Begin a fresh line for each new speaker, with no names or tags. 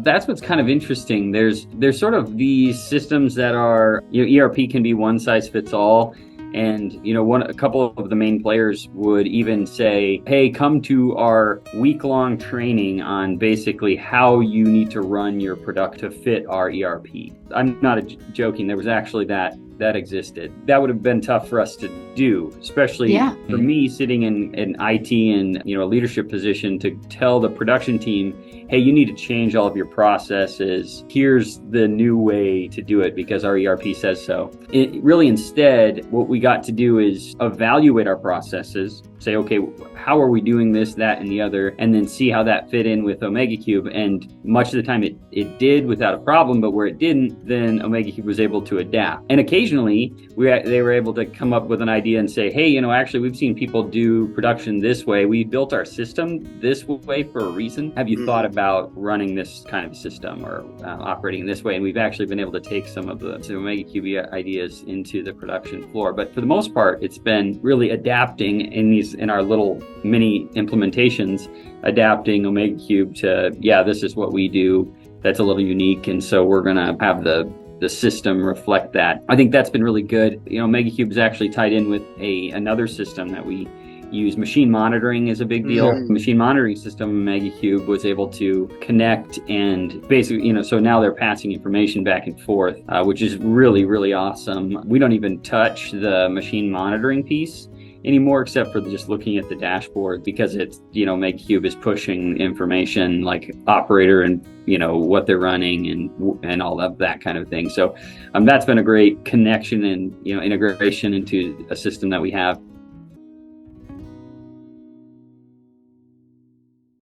that's what's kind of interesting. There's sort of these systems that are, ERP can be one size fits all. And, a couple of the main players would even say, hey, come to our week-long training on basically how you need to run your product to fit our ERP. I'm not joking. There was actually that existed. That would have been tough for us to do, especially for me sitting in IT and, a leadership position, to tell the production team, hey, you need to change all of your processes. Here's the new way to do it because our ERP says so. Really, instead, what we got to do is evaluate our processes, say, okay, how are we doing this, that, and the other, and then see how that fit in with OmegaCube. And much of the time it did without a problem, but where it didn't, then OmegaCube was able to adapt. And occasionally they were able to come up with an idea and say, hey, actually we've seen people do production this way. We built our system this way for a reason. Have you thought about running this kind of system or operating this way? And we've actually been able to take some of the OmegaCube ideas into the production floor. But for the most part, it's been really adapting in our little mini implementations, adapting OmegaCube to, this is what we do. That's a little unique. And so we're going to have the system reflect that. I think that's been really good. OmegaCube is actually tied in with another system that we use. Machine monitoring is a big deal. The machine monitoring system, OmegaCube, was able to connect and basically, so now they're passing information back and forth, which is really, really awesome. We don't even touch the machine monitoring piece anymore, except for just looking at the dashboard, because it's, OmegaCube is pushing information like operator and, what they're running and all of that kind of thing. So that's been a great connection and, integration into a system that we have.